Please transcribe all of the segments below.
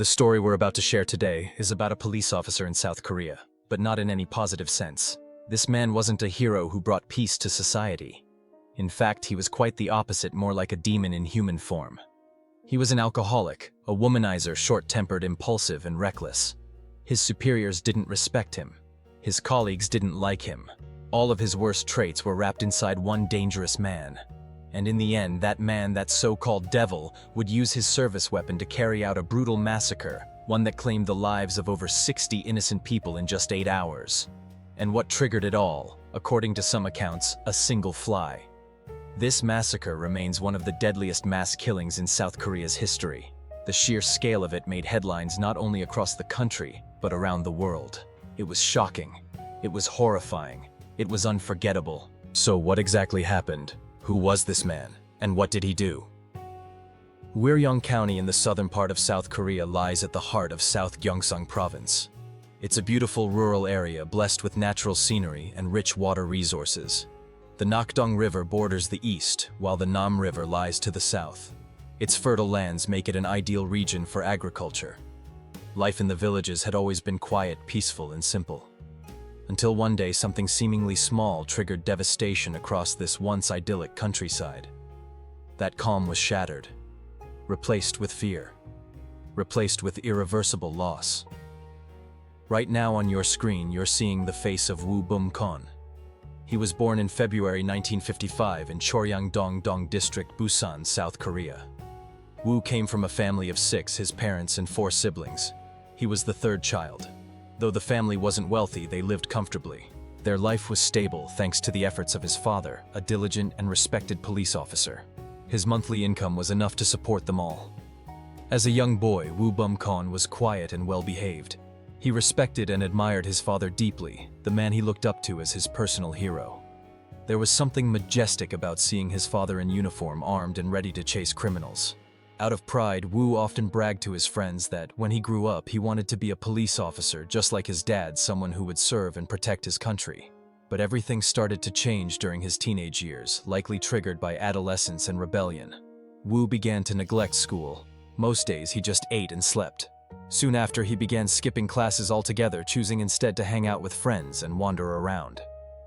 The story we're about to share today is about a police officer in South Korea, but not in any positive sense. This man wasn't a hero who brought peace to society. In fact, he was quite the opposite, more like a demon in human form. He was an alcoholic, a womanizer, short-tempered, impulsive, and reckless. His superiors didn't respect him. His colleagues didn't like him. All of his worst traits were wrapped inside one dangerous man. And in the end, that so-called devil, would use his service weapon to carry out a brutal massacre, one that claimed the lives of over 60 innocent people in just 8 hours. And what triggered it all, according to some accounts, a single fly. This massacre remains one of the deadliest mass killings in South Korea's history. The sheer scale of it made headlines not only across the country, but around the world. It was shocking. It was horrifying. It was unforgettable. So what exactly happened? Who was this man? And what did he do? Gwiryong County in the southern part of South Korea lies at the heart of South Gyeongsang Province. It's a beautiful rural area blessed with natural scenery and rich water resources. The Nakdong River borders the east, while the Nam River lies to the south. Its fertile lands make it an ideal region for agriculture. Life in the villages had always been quiet, peaceful, and simple. Until one day something seemingly small triggered devastation across this once idyllic countryside. That calm was shattered, replaced with fear, replaced with irreversible loss. Right now on your screen you're seeing the face of Woo Bum-kon. He was born in February 1955 in Choryang-dong District, Busan, South Korea. Woo came from a family of 6, his parents and 4 siblings. He was the third child. Though the family wasn't wealthy, they lived comfortably. Their life was stable thanks to the efforts of his father, a diligent and respected police officer. His monthly income was enough to support them all. As a young boy, Woo Bum-kon was quiet and well-behaved. He respected and admired his father deeply, the man he looked up to as his personal hero. There was something majestic about seeing his father in uniform, armed and ready to chase criminals. Out of pride, Woo often bragged to his friends that, when he grew up, he wanted to be a police officer just like his dad, someone who would serve and protect his country. But everything started to change during his teenage years, likely triggered by adolescence and rebellion. Woo began to neglect school. Most days he just ate and slept. Soon after, he began skipping classes altogether, choosing instead to hang out with friends and wander around.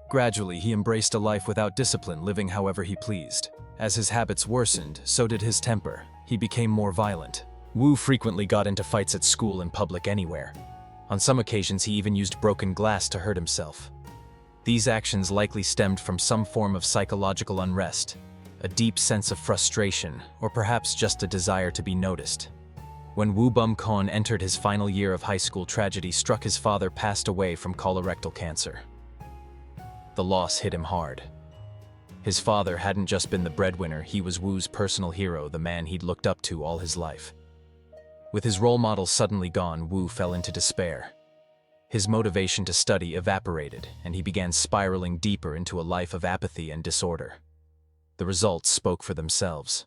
Gradually, he embraced a life without discipline, living however he pleased. As his habits worsened, so did his temper. He became more violent. Woo frequently got into fights at school, in public, anywhere. On some occasions, he even used broken glass to hurt himself. These actions likely stemmed from some form of psychological unrest, a deep sense of frustration, or perhaps just a desire to be noticed. When Woo Bum-kon entered his final year of high school, tragedy struck. His father passed away from colorectal cancer. The loss hit him hard. His father hadn't just been the breadwinner, he was Woo's personal hero, the man he'd looked up to all his life. With his role model suddenly gone, Woo fell into despair. His motivation to study evaporated, and he began spiraling deeper into a life of apathy and disorder. The results spoke for themselves.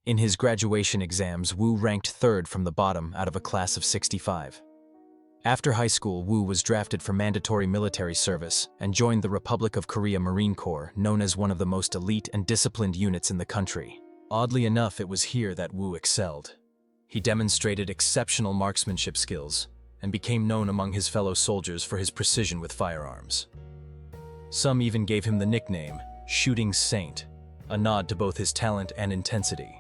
In his graduation exams, Woo ranked 3rd from the bottom out of a class of 65. After high school, Woo was drafted for mandatory military service and joined the Republic of Korea Marine Corps, known as one of the most elite and disciplined units in the country. Oddly enough, it was here that Woo excelled. He demonstrated exceptional marksmanship skills and became known among his fellow soldiers for his precision with firearms. Some even gave him the nickname Shooting Saint, a nod to both his talent and intensity.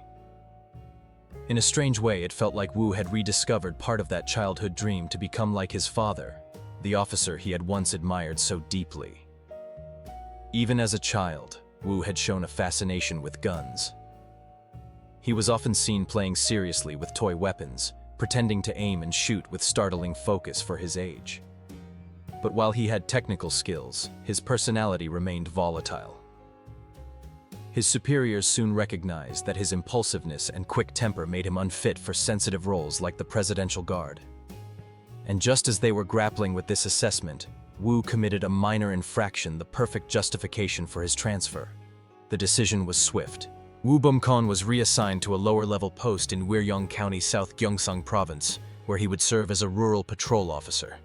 In a strange way, it felt like Woo had rediscovered part of that childhood dream to become like his father, the officer he had once admired so deeply. Even as a child, Woo had shown a fascination with guns. He was often seen playing seriously with toy weapons, pretending to aim and shoot with startling focus for his age. But while he had technical skills, his personality remained volatile. His superiors soon recognized that his impulsiveness and quick temper made him unfit for sensitive roles like the Presidential Guard. And just as they were grappling with this assessment, Woo committed a minor infraction, the perfect justification for his transfer. The decision was swift. Woo Bum-kon was reassigned to a lower-level post in Gwiryong County, South Gyeongsang Province, where he would serve as a rural patrol officer.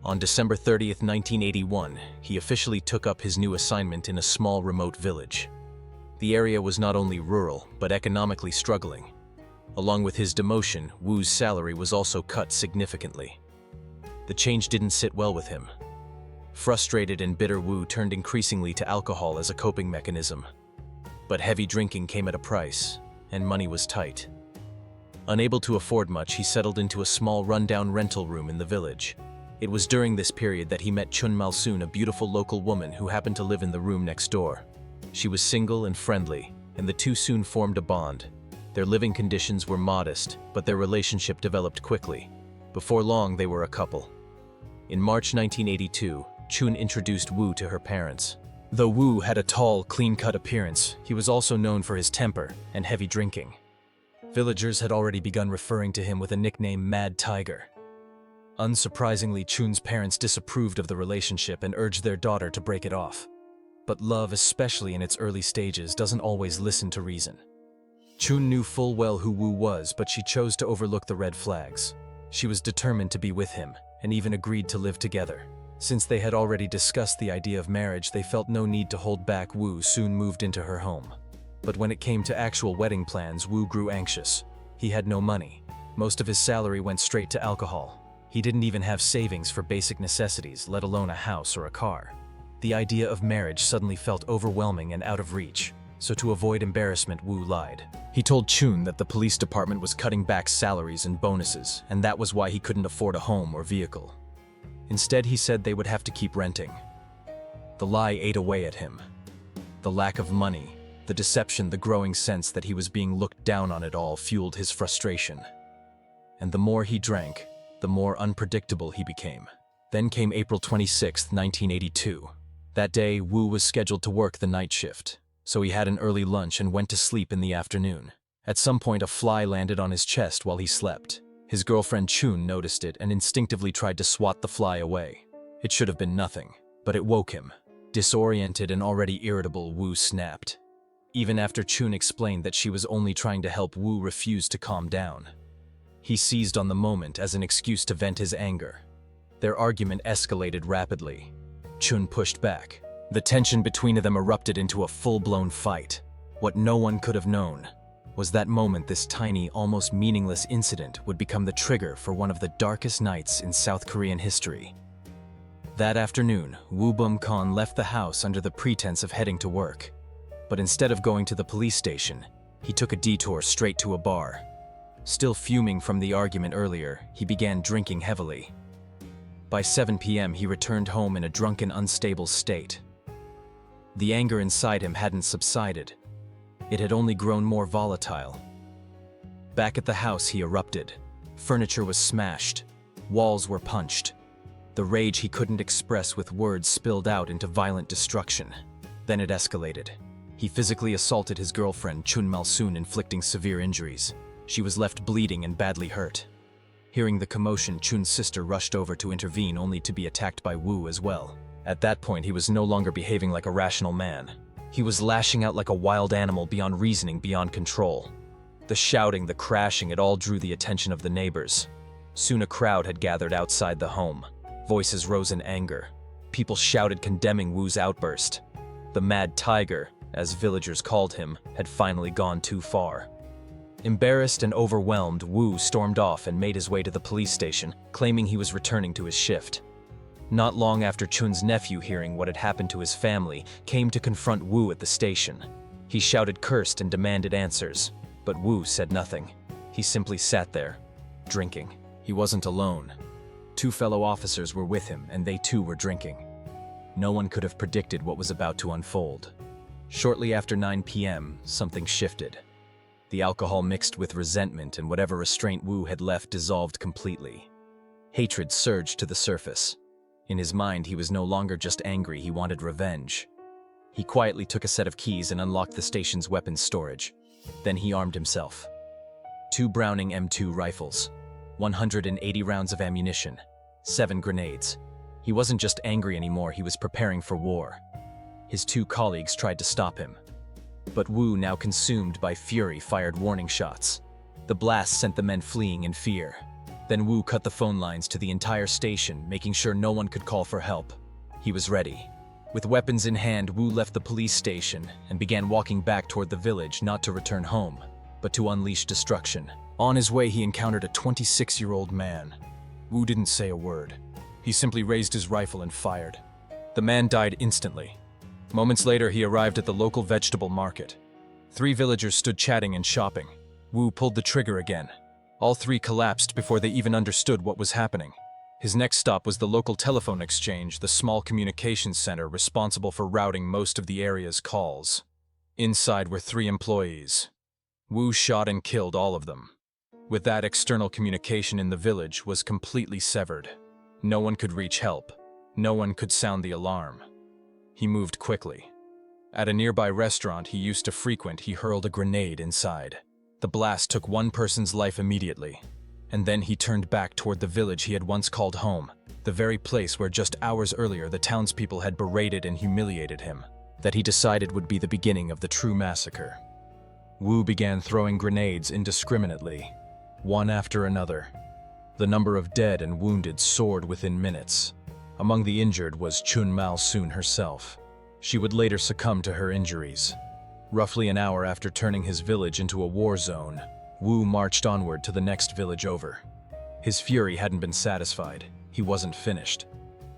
On December 30th, 1981, he officially took up his new assignment in a small remote village. The area was not only rural, but economically struggling. Along with his demotion, Wu's salary was also cut significantly. The change didn't sit well with him. Frustrated and bitter, Wu turned increasingly to alcohol as a coping mechanism. But heavy drinking came at a price, and money was tight. Unable to afford much, he settled into a small rundown rental room in the village. It was during this period that he met Chun Malsoon, a beautiful local woman who happened to live in the room next door. She was single and friendly, and the two soon formed a bond. Their living conditions were modest, but their relationship developed quickly. Before long, they were a couple. In March 1982, Chun introduced Wu to her parents. Though Wu had a tall, clean-cut appearance, he was also known for his temper and heavy drinking. Villagers had already begun referring to him with a nickname, Mad Tiger. Unsurprisingly, Chun's parents disapproved of the relationship and urged their daughter to break it off. But love, especially in its early stages, doesn't always listen to reason. Chun knew full well who Wu was, but she chose to overlook the red flags. She was determined to be with him, and even agreed to live together. Since they had already discussed the idea of marriage, they felt no need to hold back. Wu soon moved into her home. But when it came to actual wedding plans, Wu grew anxious. He had no money. Most of his salary went straight to alcohol. He didn't even have savings for basic necessities, let alone a house or a car. The idea of marriage suddenly felt overwhelming and out of reach. So to avoid embarrassment, Wu lied. He told Chun that the police department was cutting back salaries and bonuses, and that was why he couldn't afford a home or vehicle. Instead, he said they would have to keep renting. The lie ate away at him. The lack of money, the deception, the growing sense that he was being looked down on, it all fueled his frustration. And the more he drank, the more unpredictable he became. Then came April 26, 1982. That day, Wu was scheduled to work the night shift, so he had an early lunch and went to sleep in the afternoon. At some point, a fly landed on his chest while he slept. His girlfriend Chun noticed it and instinctively tried to swat the fly away. It should have been nothing, but it woke him. Disoriented and already irritable, Wu snapped. Even after Chun explained that she was only trying to help, Wu refused to calm down. He seized on the moment as an excuse to vent his anger. Their argument escalated rapidly. Chun pushed back. The tension between them erupted into a full-blown fight. What no one could have known was that moment this tiny, almost meaningless incident would become the trigger for one of the darkest nights in South Korean history. That afternoon, Woo Bum-kan left the house under the pretense of heading to work. But instead of going to the police station, he took a detour straight to a bar. Still fuming from the argument earlier, he began drinking heavily. By 7 p.m., he returned home in a drunken, unstable state. The anger inside him hadn't subsided. It had only grown more volatile. Back at the house, he erupted. Furniture was smashed. Walls were punched. The rage he couldn't express with words spilled out into violent destruction. Then it escalated. He physically assaulted his girlfriend, Chun Malsoon, inflicting severe injuries. She was left bleeding and badly hurt. Hearing the commotion, Chun's sister rushed over to intervene, only to be attacked by Wu as well. At that point, he was no longer behaving like a rational man. He was lashing out like a wild animal, beyond reasoning, beyond control. The shouting, the crashing, it all drew the attention of the neighbors. Soon a crowd had gathered outside the home. Voices rose in anger. People shouted, condemning Wu's outburst. The Mad Tiger, as villagers called him, had finally gone too far. Embarrassed and overwhelmed, Wu stormed off and made his way to the police station, claiming he was returning to his shift. Not long after, Chun's nephew, hearing what had happened to his family, came to confront Wu at the station. He shouted, cursed, and demanded answers. But Wu said nothing. He simply sat there, drinking. He wasn't alone. 2 fellow officers were with him, and they too were drinking. No one could have predicted what was about to unfold. Shortly after 9 p.m., something shifted. The alcohol mixed with resentment, and whatever restraint Wu had left dissolved completely. Hatred surged to the surface. In his mind, he was no longer just angry, he wanted revenge. He quietly took a set of keys and unlocked the station's weapons storage. Then he armed himself. 2 Browning M2 rifles, 180 rounds of ammunition, 7 grenades. He wasn't just angry anymore, he was preparing for war. His 2 colleagues tried to stop him. But Wu, now consumed by fury, fired warning shots. The blast sent the men fleeing in fear. Then Wu cut the phone lines to the entire station, making sure no one could call for help. He was ready. With weapons in hand, Wu left the police station and began walking back toward the village, not to return home, but to unleash destruction. On his way, he encountered a 26-year-old man. Wu didn't say a word. He simply raised his rifle and fired. The man died instantly. Moments later, he arrived at the local vegetable market. 3 villagers stood chatting and shopping. Wu pulled the trigger again. All 3 collapsed before they even understood what was happening. His next stop was the local telephone exchange, the small communications center responsible for routing most of the area's calls. Inside were 3 employees. Wu shot and killed all of them. With that, external communication in the village was completely severed. No one could reach help. No one could sound the alarm. He moved quickly. At a nearby restaurant he used to frequent, he hurled a grenade inside. The blast took one person's life immediately, and then he turned back toward the village he had once called home, the very place where just hours earlier the townspeople had berated and humiliated him, that he decided would be the beginning of the true massacre. Wu began throwing grenades indiscriminately, one after another. The number of dead and wounded soared within minutes. Among the injured was Chun Mao Soon herself. She would later succumb to her injuries. Roughly an hour after turning his village into a war zone, Wu marched onward to the next village over. His fury hadn't been satisfied. He wasn't finished.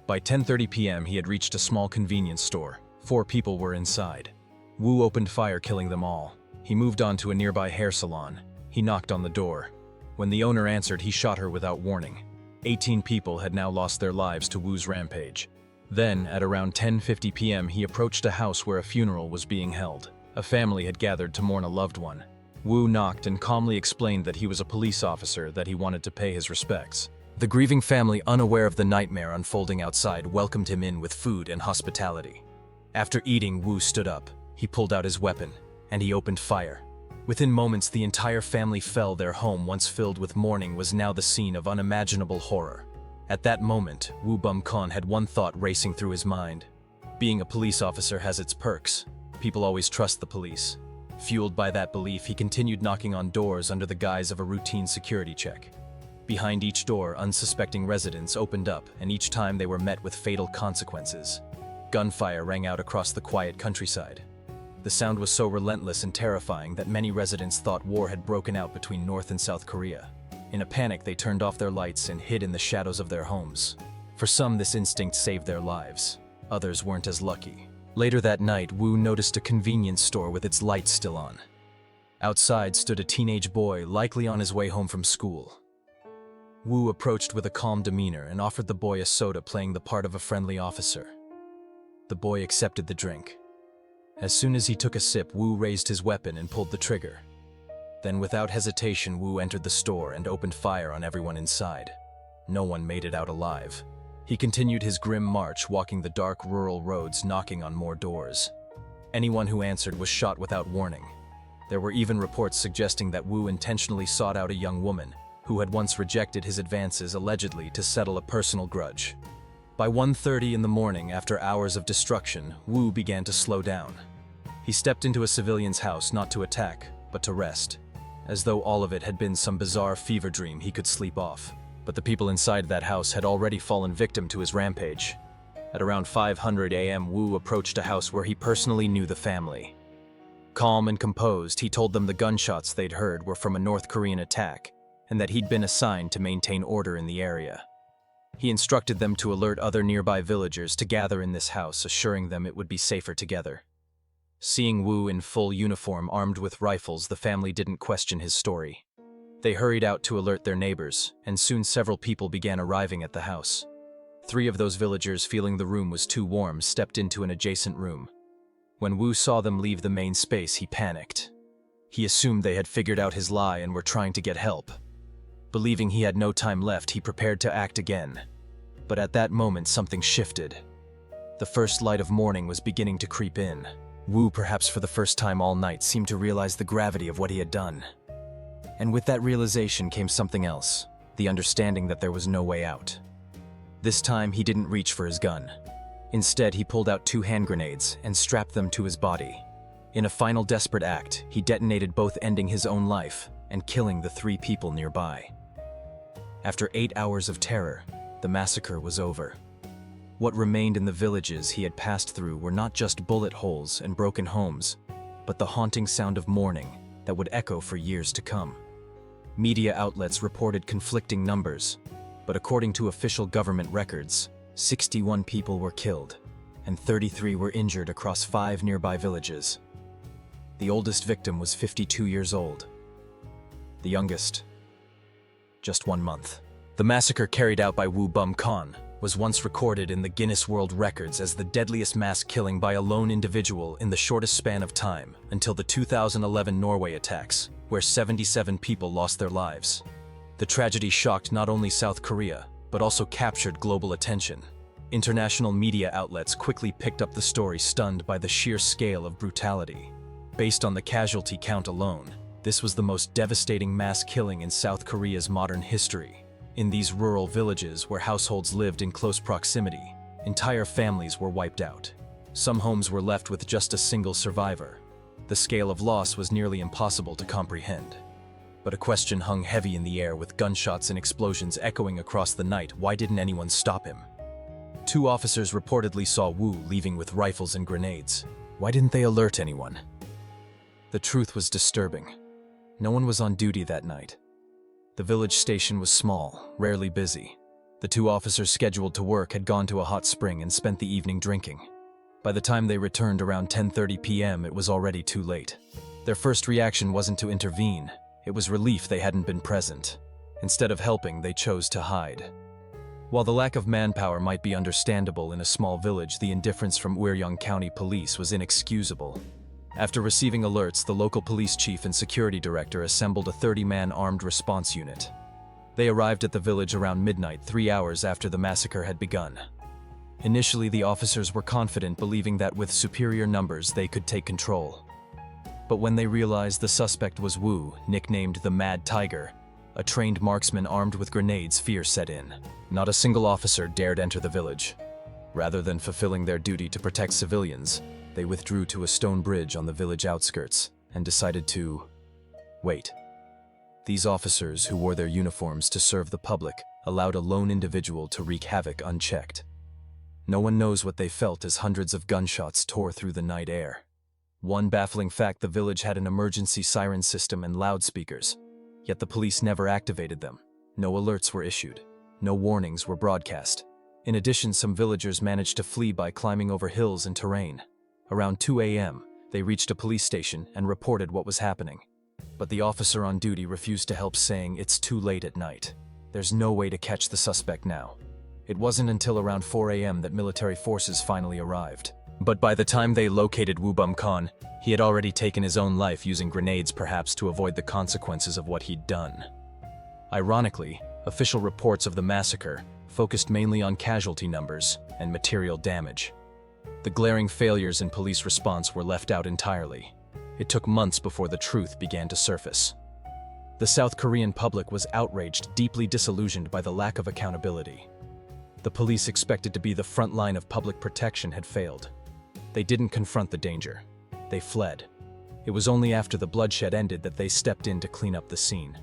By 10:30 p.m. he had reached a small convenience store. 4 people were inside. Wu opened fire, killing them all. He moved on to a nearby hair salon. He knocked on the door. When the owner answered, he shot her without warning. 18 people had now lost their lives to Wu's rampage. Then, at around 10:50 p.m., he approached a house where a funeral was being held. A family had gathered to mourn a loved one. Wu knocked and calmly explained that he was a police officer, that he wanted to pay his respects. The grieving family, unaware of the nightmare unfolding outside, welcomed him in with food and hospitality. After eating, Wu stood up. He pulled out his weapon, and he opened fire. Within moments, the entire family fell. Their home, once filled with mourning, was now the scene of unimaginable horror. At that moment, Wu Bum-Kon had one thought racing through his mind. Being a police officer has its perks. People always trust the police. Fueled by that belief, he continued knocking on doors under the guise of a routine security check. Behind each door, unsuspecting residents opened up, and each time they were met with fatal consequences. Gunfire rang out across the quiet countryside. The sound was so relentless and terrifying that many residents thought war had broken out between North and South Korea. In a panic, they turned off their lights and hid in the shadows of their homes. For some, this instinct saved their lives. Others weren't as lucky. Later that night, Wu noticed a convenience store with its lights still on. Outside stood a teenage boy, likely on his way home from school. Wu approached with a calm demeanor and offered the boy a soda, playing the part of a friendly officer. The boy accepted the drink. As soon as he took a sip, Wu raised his weapon and pulled the trigger. Then, without hesitation, Wu entered the store and opened fire on everyone inside. No one made it out alive. He continued his grim march, walking the dark rural roads, knocking on more doors. Anyone who answered was shot without warning. There were even reports suggesting that Wu intentionally sought out a young woman who had once rejected his advances, allegedly to settle a personal grudge. By 1:30 in the morning, after hours of destruction, Wu began to slow down. He stepped into a civilian's house, not to attack, but to rest. As though all of it had been some bizarre fever dream he could sleep off. But the people inside that house had already fallen victim to his rampage. At around 5:00 a.m., Wu approached a house where he personally knew the family. Calm and composed, he told them the gunshots they'd heard were from a North Korean attack, and that he'd been assigned to maintain order in the area. He instructed them to alert other nearby villagers to gather in this house, assuring them it would be safer together. Seeing Wu in full uniform, armed with rifles, the family didn't question his story. They hurried out to alert their neighbors, and soon several people began arriving at the house. 3 of those villagers, feeling the room was too warm, stepped into an adjacent room. When Wu saw them leave the main space, he panicked. He assumed they had figured out his lie and were trying to get help. Believing he had no time left, he prepared to act again. But at that moment, something shifted. The first light of morning was beginning to creep in. Wu, perhaps for the first time all night, seemed to realize the gravity of what he had done. And with that realization came something else, the understanding that there was no way out. This time, he didn't reach for his gun. Instead, he pulled out 2 hand grenades and strapped them to his body. In a final desperate act, he detonated both, ending his own life and killing the 3 people nearby. After 8 hours of terror, the massacre was over. What remained in the villages he had passed through were not just bullet holes and broken homes, but the haunting sound of mourning, that would echo for years to come. Media outlets reported conflicting numbers, but according to official government records, 61 people were killed, and 33 were injured across 5 nearby villages. The oldest victim was 52 years old. The youngest, just 1 month. The massacre carried out by Wu Bum Khan was once recorded in the Guinness World Records as the deadliest mass killing by a lone individual in the shortest span of time until the 2011 Norway attacks, where 77 people lost their lives. The tragedy shocked not only South Korea, but also captured global attention. International media outlets quickly picked up the story, stunned by the sheer scale of brutality. Based on the casualty count alone, this was the most devastating mass killing in South Korea's modern history. In these rural villages where households lived in close proximity, entire families were wiped out. Some homes were left with just a single survivor. The scale of loss was nearly impossible to comprehend. But a question hung heavy in the air, with gunshots and explosions echoing across the night. Why didn't anyone stop him? 2 officers reportedly saw Wu leaving with rifles and grenades. Why didn't they alert anyone? The truth was disturbing. No one was on duty that night. The village station was small, rarely busy. The 2 officers scheduled to work had gone to a hot spring and spent the evening drinking. By the time they returned around 10:30 p.m., it was already too late. Their first reaction wasn't to intervene. It was relief they hadn't been present. Instead of helping, they chose to hide. While the lack of manpower might be understandable in a small village, the indifference from Uryong County Police was inexcusable. After receiving alerts, the local police chief and security director assembled a 30-man armed response unit. They arrived at the village around midnight, 3 hours after the massacre had begun. Initially, the officers were confident, believing that with superior numbers they could take control. But when they realized the suspect was Wu, nicknamed the Mad Tiger, a trained marksman armed with grenades, fear set in. Not a single officer dared enter the village. Rather than fulfilling their duty to protect civilians, they withdrew to a stone bridge on the village outskirts and decided to wait. These officers, who wore their uniforms to serve the public, allowed a lone individual to wreak havoc unchecked. No one knows what they felt as hundreds of gunshots tore through the night air. One baffling fact: the village had an emergency siren system and loudspeakers, yet the police never activated them. No alerts were issued. No warnings were broadcast. In addition, some villagers managed to flee by climbing over hills and terrain. Around 2 a.m., they reached a police station and reported what was happening. But the officer on duty refused to help, saying it's too late at night. There's no way to catch the suspect now. It wasn't until around 4 a.m. that military forces finally arrived. But by the time they located Wu Bum Khan, he had already taken his own life, using grenades, perhaps to avoid the consequences of what he'd done. Ironically, official reports of the massacre focused mainly on casualty numbers and material damage. The glaring failures in police response were left out entirely. It took months before the truth began to surface. The South Korean public was outraged, deeply disillusioned by the lack of accountability. The police, expected to be the front line of public protection, had failed. They didn't confront the danger. They fled. It was only after the bloodshed ended that they stepped in to clean up the scene.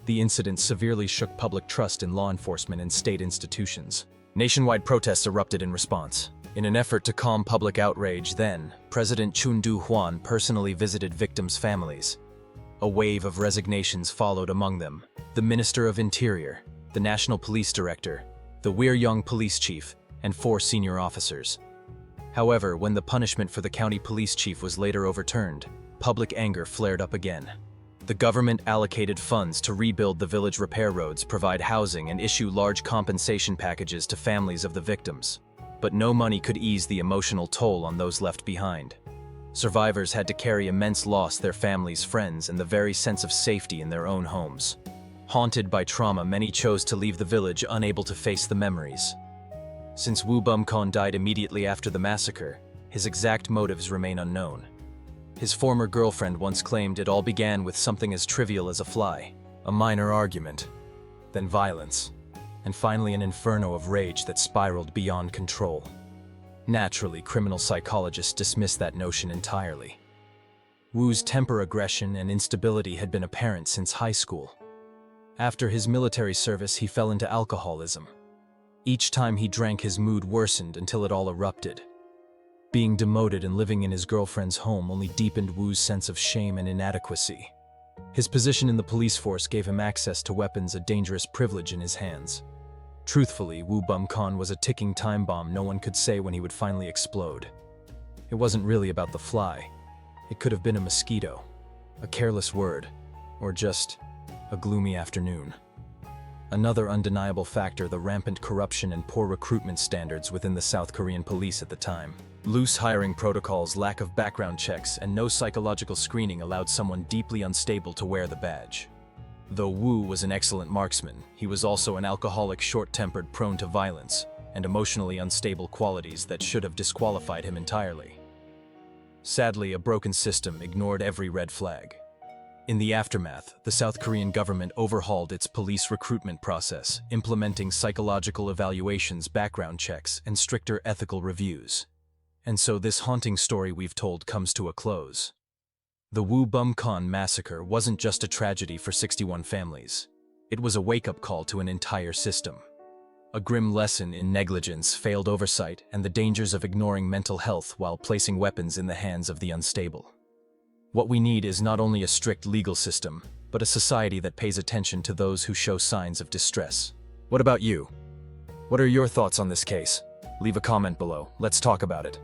The incident severely shook public trust in law enforcement and state institutions. Nationwide protests erupted in response. In an effort to calm public outrage, then, President Chun Doo-hwan personally visited victims' families. A wave of resignations followed, among them the Minister of Interior, the National Police Director, the Uryong Police Chief, and 4 senior officers. However, when the punishment for the county police chief was later overturned, public anger flared up again. The government allocated funds to rebuild the village, repair roads, provide housing, and issue large compensation packages to families of the victims. But no money could ease the emotional toll on those left behind. Survivors had to carry immense loss, their families, friends, and the very sense of safety in their own homes. Haunted by trauma, many chose to leave the village, unable to face the memories. Since Wu Bum Khan died immediately after the massacre, his exact motives remain unknown. His former girlfriend once claimed it all began with something as trivial as a fly, a minor argument, then violence, and finally an inferno of rage that spiraled beyond control. Naturally, criminal psychologists dismiss that notion entirely. Wu's temper, aggression, and instability had been apparent since high school. After his military service, he fell into alcoholism. Each time he drank, his mood worsened until it all erupted. Being demoted and living in his girlfriend's home only deepened Wu's sense of shame and inadequacy. His position in the police force gave him access to weapons, a dangerous privilege in his hands. Truthfully, Wu Bum-kan was a ticking time bomb no one could say when he would finally explode. It wasn't really about the fly. It could have been a mosquito, a careless word, or just a gloomy afternoon. Another undeniable factor, the rampant corruption and poor recruitment standards within the South Korean police at the time. Loose hiring protocols, lack of background checks, and no psychological screening allowed someone deeply unstable to wear the badge. Though Wu was an excellent marksman, he was also an alcoholic, short-tempered, prone to violence, and emotionally unstable qualities that should have disqualified him entirely. Sadly, a broken system ignored every red flag. In the aftermath, the South Korean government overhauled its police recruitment process, implementing psychological evaluations, background checks, and stricter ethical reviews. And so this haunting story we've told comes to a close. The Wu Bum-kan massacre wasn't just a tragedy for 61 families. It was a wake-up call to an entire system. A grim lesson in negligence, failed oversight, and the dangers of ignoring mental health while placing weapons in the hands of the unstable. What we need is not only a strict legal system, but a society that pays attention to those who show signs of distress. What about you? What are your thoughts on this case? Leave a comment below. Let's talk about it.